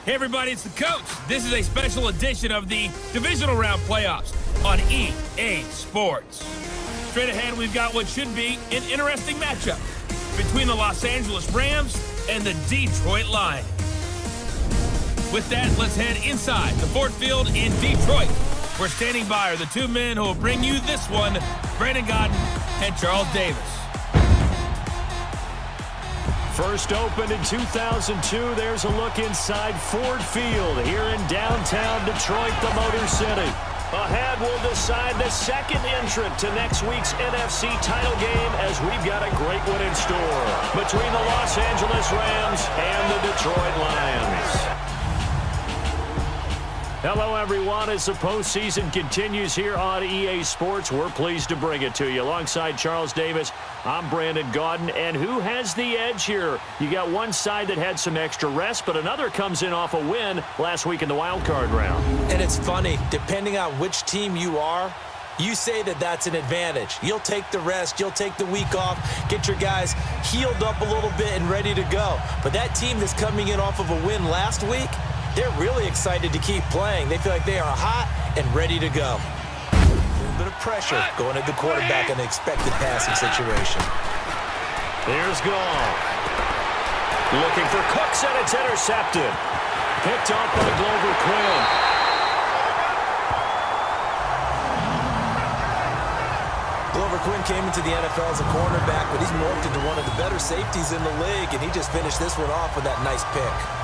Hey everybody, it's the coach. This is a special edition of the divisional round playoffs on EA Sports. Straight ahead, we've got what should be an interesting matchup between the Los Angeles Rams and the Detroit Lions. With that, let's head inside the Ford Field in Detroit. We're standing by are the two men who will bring you this one, Brandon Gaudin and Charles Davis. First opened in 2002, there's a look inside Ford Field here in downtown Detroit, the Motor City. Ahead will decide the second entrant to next week's NFC title game as we've got a great one in store between the Los Angeles Rams and the Detroit Lions. Hello, everyone. As the postseason continues here on EA Sports, we're pleased to bring it to you. Alongside Charles Davis, I'm Brandon Gaudin. And who has the edge here? You got one side that had some extra rest, but another comes in off a win last week in the wild card round. And it's funny, depending on which team you are, you say that that's an advantage. You'll take the rest, you'll take the week off, get your guys healed up a little bit and ready to go. But that team that's coming in off of a win last week, they're really excited to keep playing. They feel like they are hot and ready to go. A little bit of pressure going at the quarterback in an expected passing situation. Here's Goff. Looking for Cooks, and it's intercepted. Picked off by Glover Quinn. Glover Quinn came into the NFL as a cornerback, but he's morphed into one of the better safeties in the league, and he just finished this one off with that nice pick.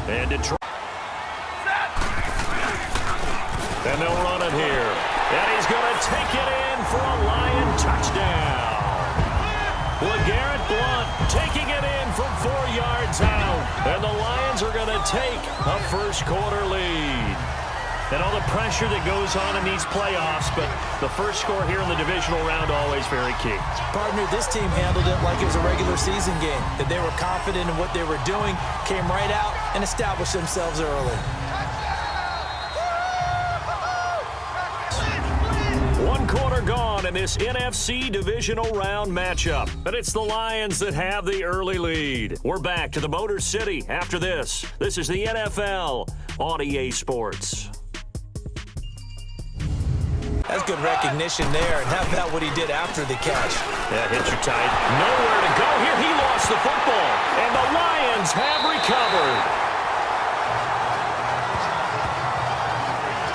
And Detroit. And they'll run it here. And he's going to take it in for a Lion touchdown. LeGarrette Blount taking it in from 4 yards out. And the Lions are going to take a first quarter lead. And all the pressure that goes on in these playoffs, but the first score here in the divisional round always very key. Partner, this team handled it like it was a regular season game, that they were confident in what they were doing, came right out and established themselves early. One quarter gone in this NFC divisional round matchup. But it's the Lions that have the early lead. We're back to the Motor City after this. This is the NFL on EA Sports. That's good recognition there. And how about what he did after the catch? That hits you tight. Nowhere to go here. He lost the football. And the Lions have recovered.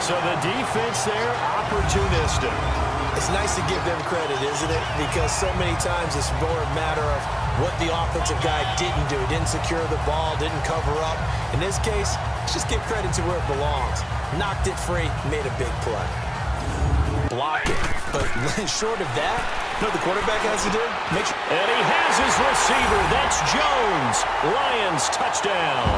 So the defense there, opportunistic. It's nice to give them credit, isn't it? Because so many times it's more a matter of what the offensive guy didn't do. Didn't secure the ball, didn't cover up. In this case, just give credit to where it belongs. Knocked it free, made a big play. Block it. But short of that, you know what the quarterback has to do? Make sure. And he has his receiver. That's Jones. Lions touchdown.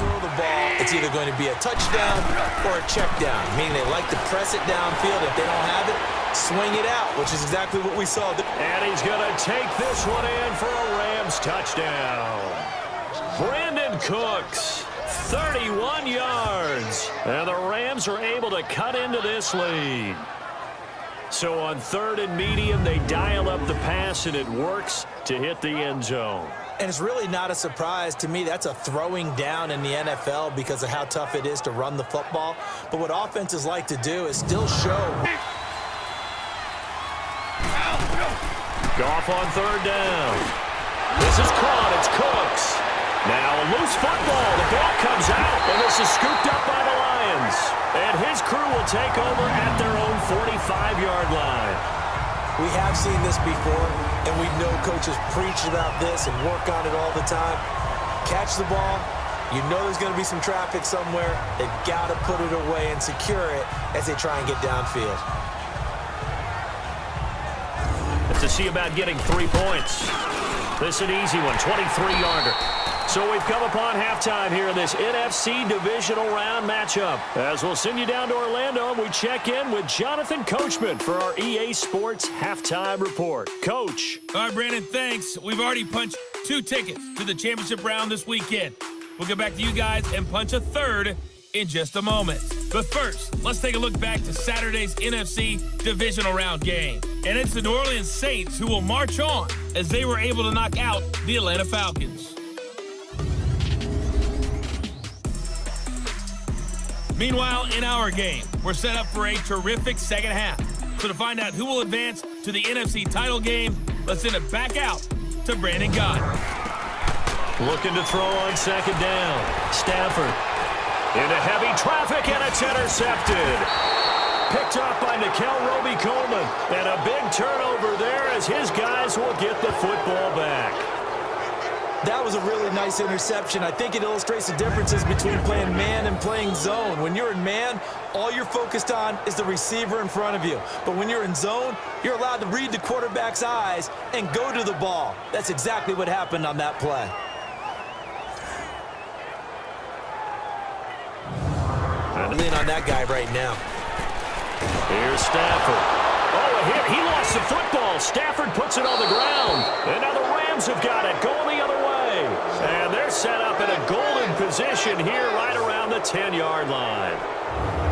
Throw the ball. It's either going to be a touchdown or a check down, meaning they like to press it downfield. If they don't have it, swing it out, which is exactly what we saw. And he's going to take this one in for a Rams touchdown. Brandon Cooks. 31 yards. And the Rams are able to cut into this lead. So on 3rd and medium, they dial up the pass, and it works to hit the end zone. And it's really not a surprise to me. That's a throwing down in the NFL because of how tough it is to run the football. But what offenses like to do is still show. Goff on 3rd down. This is caught. It's Cooks. Now a loose football. The ball comes out, and this is scooped up by the Lions. And his crew will take over at their own 45-yard line. We have seen this before, and we know coaches preach about this and work on it all the time. Catch the ball. You know there's going to be some traffic somewhere. They've got to put it away and secure it as they try and get downfield. It's to see about getting 3 points. This is an easy one, 23-yarder. So we've come upon halftime here in this NFC divisional round matchup. As we'll send you down to Orlando, and we check in with Jonathan Coachman for our EA Sports halftime report. Coach. All right, Brandon, thanks. We've already punched 2 tickets to the championship round this weekend. We'll get back to you guys and punch a third in just a moment. But first, let's take a look back to Saturday's NFC Divisional Round game. And it's the New Orleans Saints who will march on as they were able to knock out the Atlanta Falcons. Meanwhile, in our game, we're set up for a terrific second half. So to find out who will advance to the NFC title game, let's send it back out to Brandon Gott. Looking to throw on second down. Stafford into heavy traffic, and it's intercepted. Picked up by Nikel Roby-Coleman. And a big turnover there as his guys will get the football back. That was a really nice interception. I think it illustrates the differences between playing man and playing zone. When you're in man, all you're focused on is the receiver in front of you. But when you're in zone, you're allowed to read the quarterback's eyes and go to the ball. That's exactly what happened on that play. Lean on that guy right now. Here's Stafford. Oh, a hit. He lost the football. Stafford puts it on the ground. And now the Rams have got it going the other way. And they're set up in a golden position here right around the 10-yard line.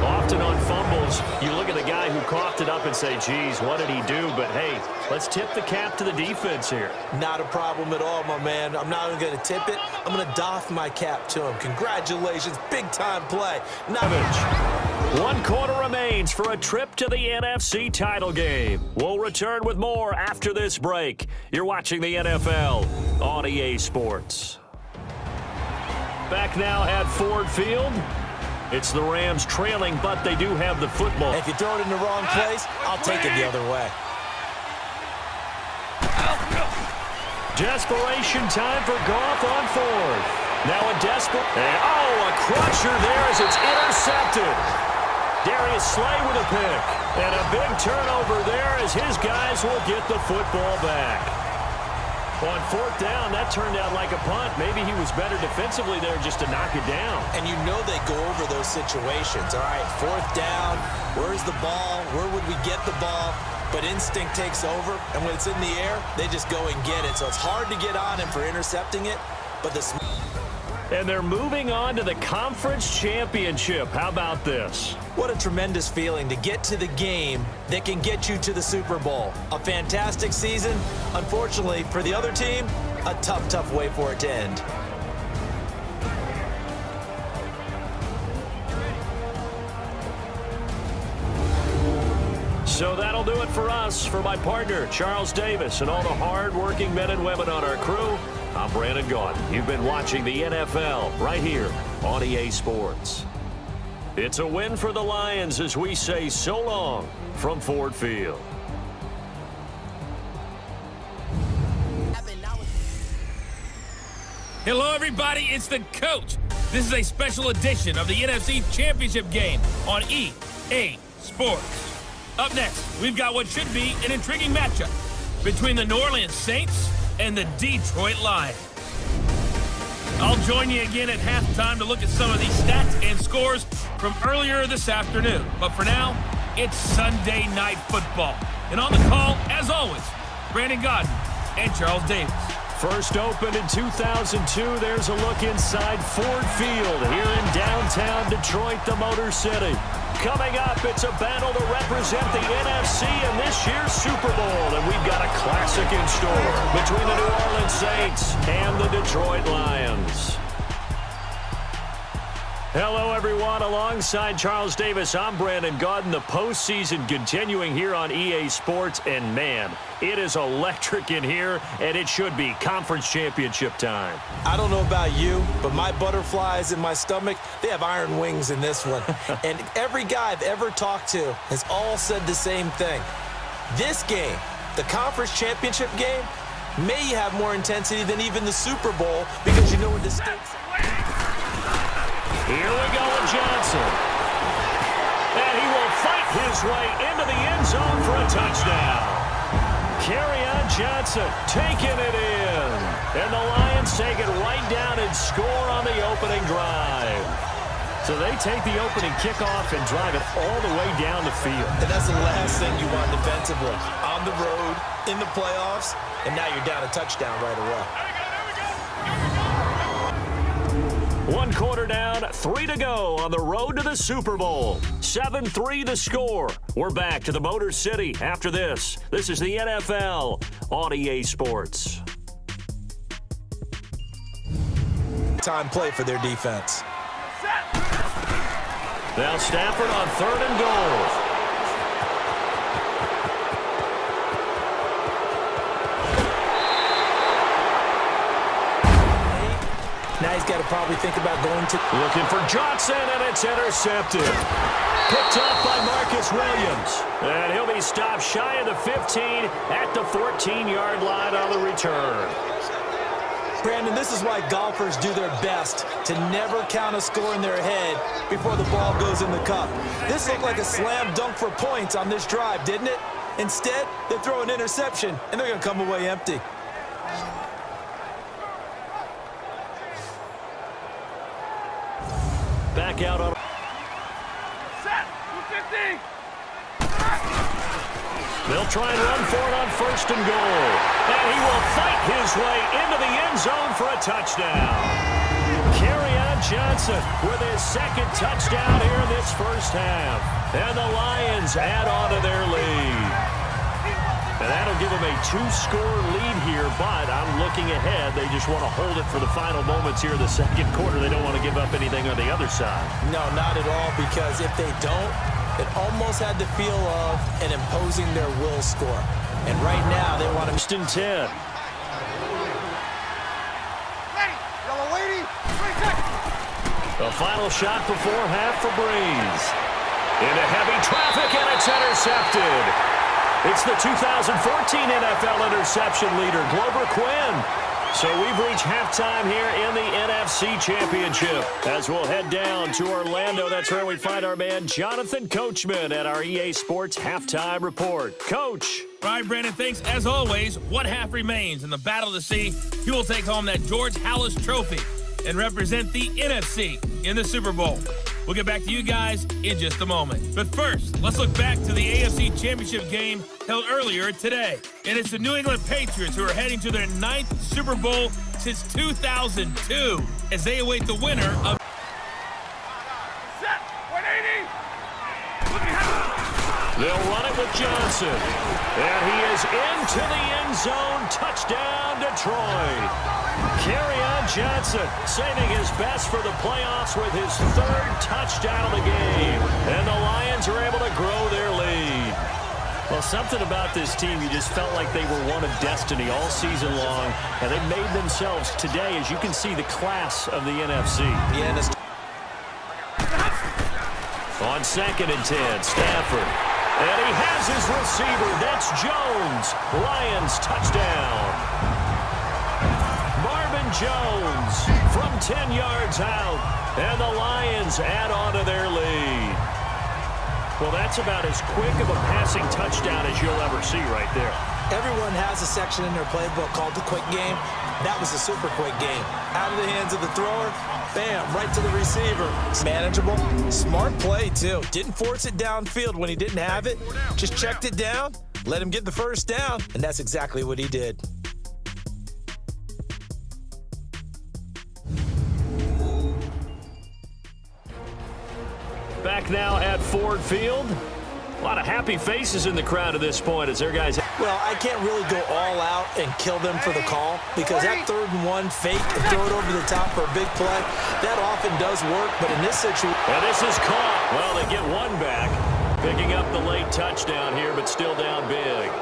Often on fumbles, you look at the guy who coughed it up and say, geez, what did he do? But, hey, let's tip the cap to the defense here. Not a problem at all, my man. I'm not even going to tip it. I'm going to doff my cap to him. Congratulations. Big-time play. One quarter remains for a trip to the NFC title game. We'll return with more after this break. You're watching the NFL on EA Sports. Back now at Ford Field. It's the Rams trailing, but they do have the football. If you throw it in the wrong place, I'll take it the other way. Desperation time for Goff on fourth. Now a desperate... a crusher there as it's intercepted. Darius Slay with a pick. And a big turnover there as his guys will get the football back. On fourth down, that turned out like a punt. Maybe he was better defensively there just to knock it down. And you know they go over those situations. All right, fourth down, where's the ball? Where would we get the ball? But instinct takes over, and when it's in the air, they just go and get it. So it's hard to get on him for intercepting it, but And they're moving on to the conference championship. How about this? What a tremendous feeling to get to the game that can get you to the Super Bowl. A fantastic season. Unfortunately, for the other team, a tough, tough way for it to end. So that'll do it for us. For my partner, Charles Davis, and all the hard-working men and women on our crew, I'm Brandon Gott. You've been watching the NFL right here on EA Sports. It's a win for the Lions as we say so long from Ford Field. Hello, everybody. It's the coach. This is a special edition of the NFC Championship game on EA Sports. Up next, we've got what should be an intriguing matchup between the New Orleans Saints and the Detroit Lions. I'll join you again at halftime to look at some of these stats and scores from earlier this afternoon. But for now, it's Sunday Night Football. And on the call, as always, Brandon Gott and Charles Davis. First opened in 2002, there's a look inside Ford Field here in downtown Detroit, the Motor City. Coming up, it's a battle to represent the NFC in this year's Super Bowl. And we've got a classic in store between the New Orleans Saints and the Detroit Lions. Hello, everyone. Alongside Charles Davis, I'm Brandon Gott. The postseason continuing here on EA Sports. And, man, it is electric in here, and it should be conference championship time. I don't know about you, but my butterflies in my stomach, they have iron wings in this one. And every guy I've ever talked to has all said the same thing. This game, the conference championship game, may have more intensity than even the Super Bowl because you know what the stakes are. Here we go with Johnson. And he will fight his way into the end zone for a touchdown. Kerryon Johnson taking it in. And the Lions take it right down and score on the opening drive. So they take the opening kickoff and drive it all the way down the field. And that's the last thing you want defensively. On the road, in the playoffs, and now you're down a touchdown right away. One quarter down, 3 to go on the road to the Super Bowl. 7-3 the score. We're back to the Motor City after this. This is the NFL on EA Sports. Time play for their defense. Now Stafford on 3rd and goal. Now he's got to probably think about going to... Looking for Johnson, and it's intercepted. Picked up by Marcus Williams. And he'll be stopped shy of the 15 at the 14-yard line on the return. Brandon, this is why golfers do their best to never count a score in their head before the ball goes in the cup. This looked like a slam dunk for points on this drive, didn't it? Instead, they throw an interception, and they're going to come away empty. Back out on... Set! 250! They'll try and run for it on 1st and goal. And he will fight his way into the end zone for a touchdown. Kerryon Johnson with his 2nd touchdown here in this first half. And the Lions add on to their lead. And that'll give them a 2-score lead here, but I'm looking ahead. They just want to hold it for the final moments here in the 2nd quarter. They don't want to give up anything on the other side. No, not at all, because if they don't, it almost had the feel of an imposing their will score. And right now, they want to... 1st and 10. Ready! Yellow lady! 3 seconds! The final shot before half for Breeze. Into heavy traffic, and it's intercepted. It's the 2014 NFL interception leader, Glover Quinn. So we've reached halftime here in the NFC Championship. As we'll head down to Orlando, that's where we find our man Jonathan Coachman at our EA Sports Halftime Report. Coach. All right, Brandon, thanks. As always, one half remains in the Battle of the Sea. He will take home that George Halas Trophy and represent the NFC in the Super Bowl. We'll get back to you guys in just a moment. But first, let's look back to the AFC Championship game held earlier today. And it's the New England Patriots who are heading to their 9th Super Bowl since 2002 as they await the winner of... Set! 180! They'll run it with Johnson. And he is into the end zone. Touchdown, Detroit. Kerryon Johnson saving his best for the playoffs with his 3rd touchdown of the game. And the Lions are able to grow their lead. Well, something about this team, you just felt like they were one of destiny all season long. And they made themselves today, as you can see, the class of the NFC. Yeah, On 2nd and 10, Stafford. And he has his receiver. That's Jones. Lions touchdown. Marvin Jones from 10 yards out. And the Lions add on to their lead. Well, that's about as quick of a passing touchdown as you'll ever see right there. Everyone has a section in their playbook called the quick game. That was a super quick game. Out of the hands of the thrower, bam, right to the receiver. It's manageable, smart play too. Didn't force it downfield when he didn't have it. Just checked it down, let him get the first down, and that's exactly what he did. Back now at Ford Field. A lot of happy faces in the crowd at this point as their guys... Well, I can't really go all out and kill them for the call because that 3rd and 1 fake and throw it over the top for a big play, that often does work, but in this situation... And this is caught. Well, they get one back, picking up the late touchdown here, but still down big.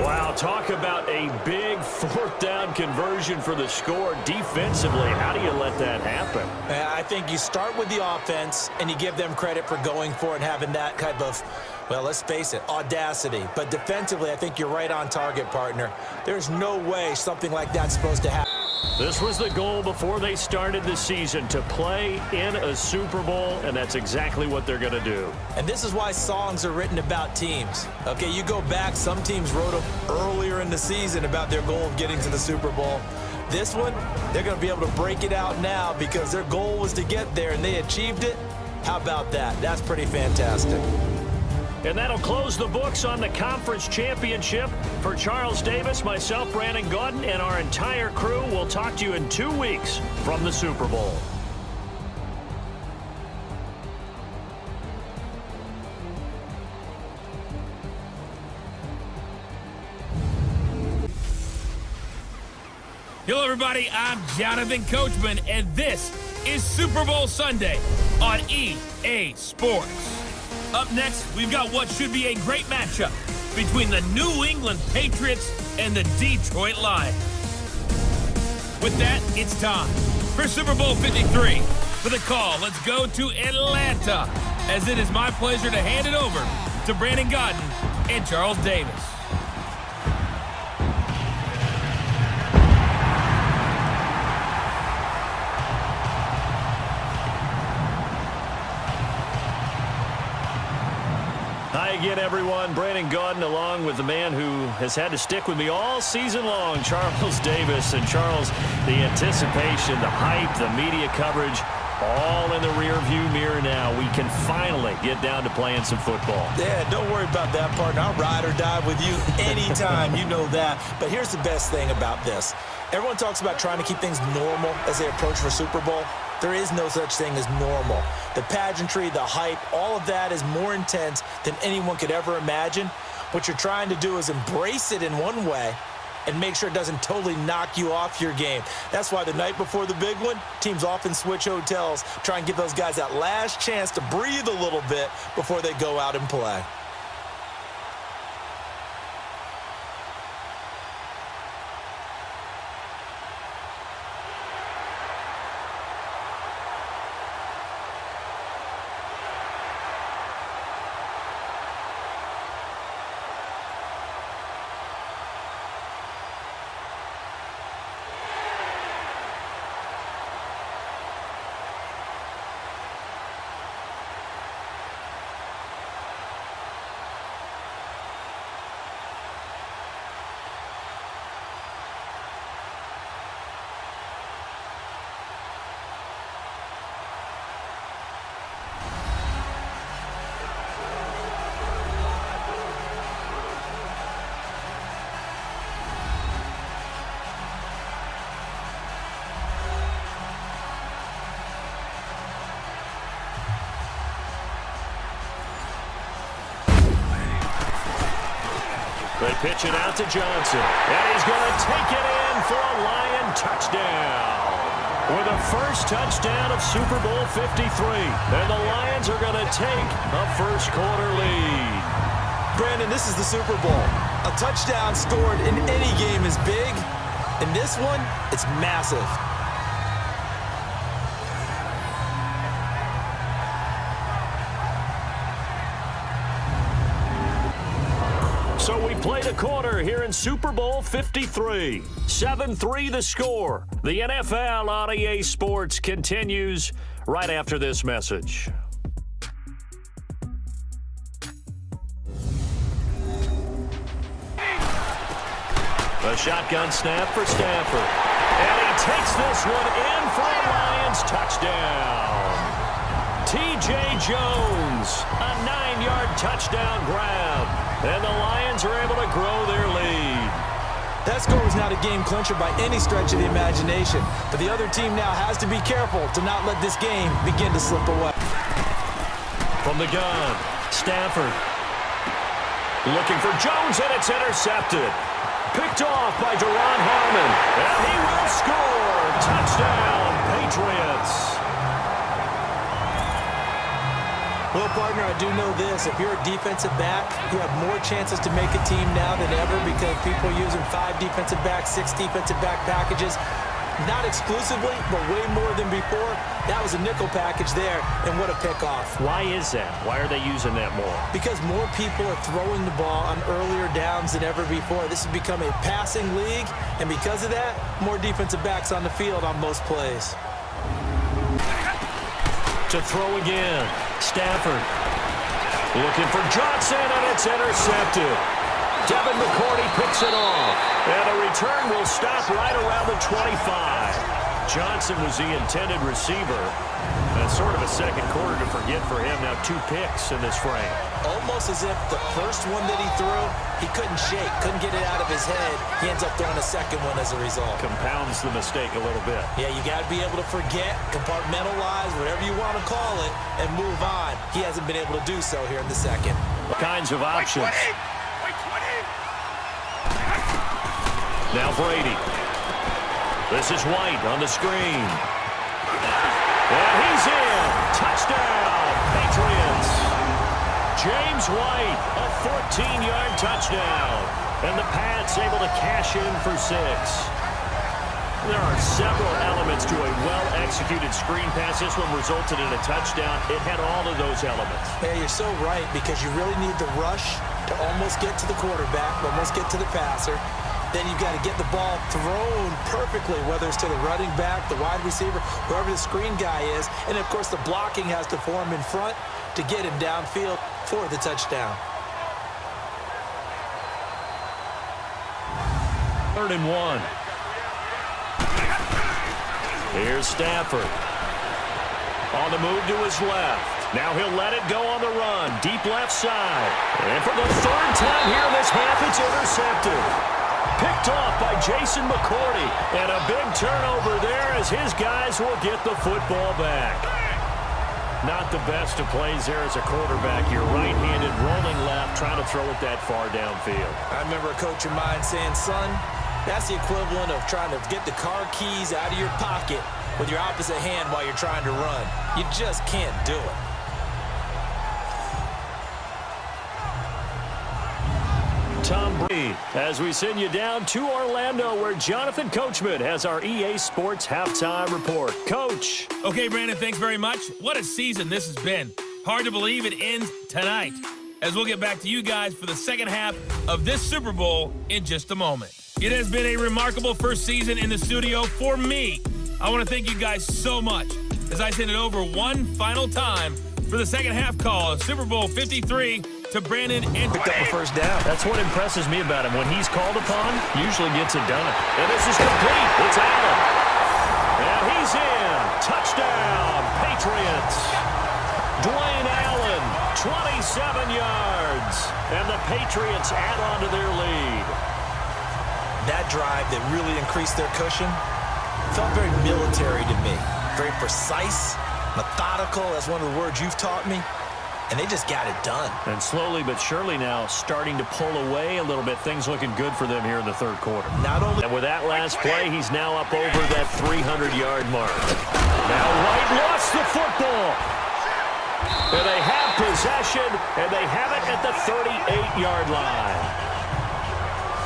Wow, talk about a big 4th down conversion for the score defensively. How do you let that happen? I think you start with the offense and you give them credit for going for it and having that type of, well, let's face it, audacity. But defensively, I think you're right on target, partner. There's no way something like that's supposed to happen. This was the goal before they started the season, to play in a Super Bowl, and that's exactly what they're going to do. And this is why songs are written about teams. Okay, you go back, some teams wrote them earlier in the season about their goal of getting to the Super Bowl. This one, they're going to be able to break it out now because their goal was to get there, and they achieved it. How about that? That's pretty fantastic. And that'll close the books on the conference championship. For Charles Davis, myself, Brandon Gaudin, and our entire crew, we'll talk to you in 2 weeks from the Super Bowl. Hello, everybody. I'm Jonathan Coachman, and this is Super Bowl Sunday on EA Sports. Up next, we've got what should be a great matchup between the New England Patriots and the Detroit Lions. With that, it's time for Super Bowl 53. For the call, let's go to Atlanta, as it is my pleasure to hand it over to Brandon Gaudin and Charles Davis. Hi again, everyone. Brandon Gaudin along with the man who has had to stick with me all season long, Charles Davis. And Charles, the anticipation, the hype, the media coverage, all in the rearview mirror now. We can finally get down to playing some football. Yeah, don't worry about that, partner. I'll ride or die with you anytime. You know that. But here's the best thing about this. Everyone talks about trying to keep things normal as they approach for Super Bowl. There is no such thing as normal. The pageantry, the hype, all of that is more intense than anyone could ever imagine. What you're trying to do is embrace it in one way and make sure it doesn't totally knock you off your game. That's why the night before the big one, teams often switch hotels, try and give those guys that last chance to breathe a little bit before they go out and play. They pitch it out to Johnson, and he's going to take it in for a Lion touchdown. With the first touchdown of Super Bowl 53, and the Lions are going to take a first-quarter lead. Brandon, this is the Super Bowl. A touchdown scored in any game is big. In this one, it's massive. So we played a quarter here in Super Bowl 53. 7-3 the score. The NFL on EA Sports continues right after this message. A shotgun snap for Stafford. And he takes this one in for a Lions touchdown. T.J. Jones, a 9-yard touchdown grab. And the Lions are able to grow their lead. That score was not a game clincher by any stretch of the imagination, but the other team now has to be careful to not let this game begin to slip away. From the gun, Stafford looking for Jones, and it's intercepted. Picked off by Duron Harmon, and he will score. Touchdown, Patriots. Well, partner, I do know this. If you're a defensive back, you have more chances to make a team now than ever because people are using 5 defensive backs, 6 defensive back packages. Not exclusively, but way more than before. That was a nickel package there, and what a pickoff. Why is that? Why are they using that more? Because more people are throwing the ball on earlier downs than ever before. This has become a passing league, and because of that, more defensive backs on the field on most plays. To throw again, Stafford looking for Johnson, and it's intercepted. Devin McCourty picks it off, and a return will stop right around the 25. Johnson was the intended receiver. That's sort of a second quarter to forget for him. Now 2 picks in this frame. Almost as if the first one that he threw, he couldn't shake, couldn't get it out of his head. He ends up throwing a second one as a result. Compounds the mistake a little bit. Yeah, you got to be able to forget, compartmentalize, whatever you want to call it, and move on. He hasn't been able to do so here in the second. All kinds of options. Wait 20. Now Brady. This is White on the screen. And he's in. Touchdown, Patriots. James White, a 14-yard touchdown. And the Pats able to cash in for 6. There are several elements to a well-executed screen pass. This one resulted in a touchdown. It had all of those elements. Yeah, you're so right, because you really need the rush to almost get to the quarterback, almost get to the passer. Then you've got to get the ball thrown perfectly, whether it's to the running back, the wide receiver, whoever the screen guy is. And, of course, the blocking has to form in front to get him downfield for the touchdown. 3rd and 1. Here's Stafford. On the move to his left. Now he'll let it go on the run. Deep left side. And for the 3rd time here in this half, it's intercepted. Picked off by Jason McCourty. And a big turnover there as his guys will get the football back. Not the best of plays there as a quarterback. You're right-handed, rolling left, trying to throw it that far downfield. I remember a coach of mine saying, son, that's the equivalent of trying to get the car keys out of your pocket with your opposite hand while you're trying to run. You just can't do it. Tom Brady, as we send you down to Orlando, where Jonathan Coachman has our EA Sports Halftime Report. Coach. Okay, Brandon, thanks very much. What a season this has been. Hard to believe it ends tonight, as we'll get back to you guys for the second half of this Super Bowl in just a moment. It has been a remarkable first season in the studio for me. I want to thank you guys so much as I send it over one final time for the second half call of Super Bowl 53 to Brandon and picked up a first down. That's what impresses me about him. When he's called upon, usually gets it done. And this is complete. It's Allen. And he's in. Touchdown, Patriots. Dwayne Allen, 27 yards. And the Patriots add on to their lead. That drive that really increased their cushion felt very military to me. Very precise, methodical. That's one of the words you've taught me. And they just got it done. And slowly but surely now starting to pull away a little bit. Things looking good for them here in the 3rd quarter. Not only, and with that last play, he's now up over that 300-yard mark. Now White lost the football. And they have possession, and they have it at the 38-yard line.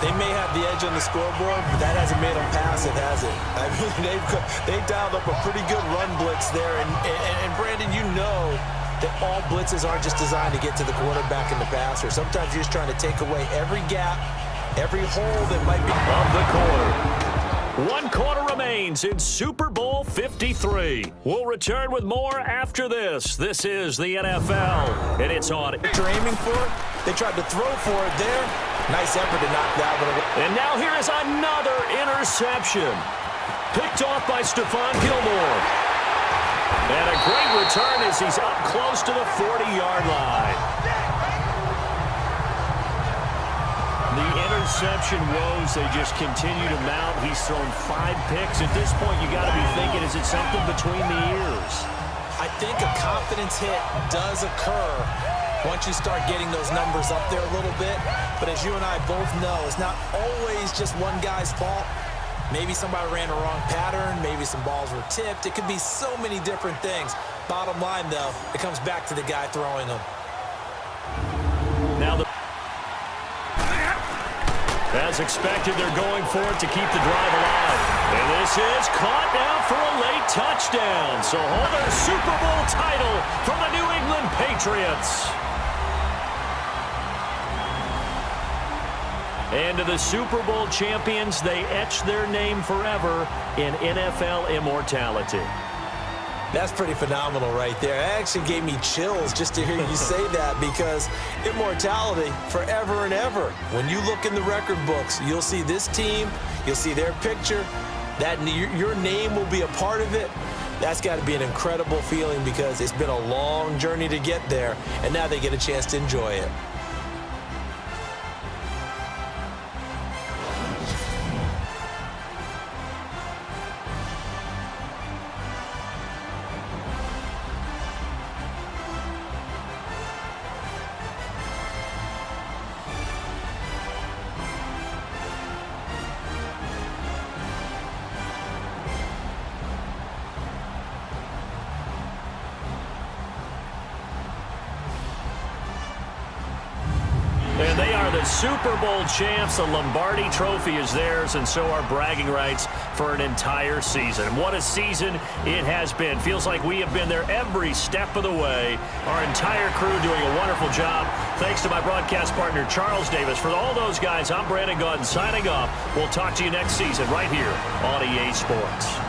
they may have the edge on the scoreboard, but that hasn't made them passive, has it? I mean, they dialed up a pretty good run blitz there. And Brandon, you know that all blitzes aren't just designed to get to the quarterback and the passer. Sometimes you're just trying to take away every gap, every hole that might be of the quarter. 1 quarter remains in Super Bowl 53. We'll return with more after this. This is the NFL, and it's on. They're aiming for it. They tried to throw for it there. Nice effort to knock that one away. And now here is another interception. Picked off by Stephon Gilmore. And a great return as he's up close to the 40-yard line. The interception woes, they just continue to mount. He's thrown 5 picks. At this point, you got to be thinking, is it something between the ears? I think a confidence hit does occur once you start getting those numbers up there a little bit. But as you and I both know, it's not always just one guy's fault. Maybe somebody ran a wrong pattern. Maybe some balls were tipped. It could be so many different things. Bottom line, though, it comes back to the guy throwing them. Now, as expected, they're going for it to keep the drive alive. And this is caught now for a late touchdown. So hold their Super Bowl title from the New England Patriots. And to the Super Bowl champions, they etch their name forever in NFL immortality. That's pretty phenomenal right there. It actually gave me chills just to hear you say that, because immortality forever and ever. When you look in the record books, you'll see this team, you'll see their picture, that your name will be a part of it, that's got to be an incredible feeling because it's been a long journey to get there, and now they get a chance to enjoy it. And they are the Super Bowl champs. The Lombardi Trophy is theirs, and so are bragging rights for an entire season. What a season it has been. Feels like we have been there every step of the way. Our entire crew doing a wonderful job. Thanks to my broadcast partner, Charles Davis. For all those guys, I'm Brandon Gaudin signing off. We'll talk to you next season right here on EA Sports.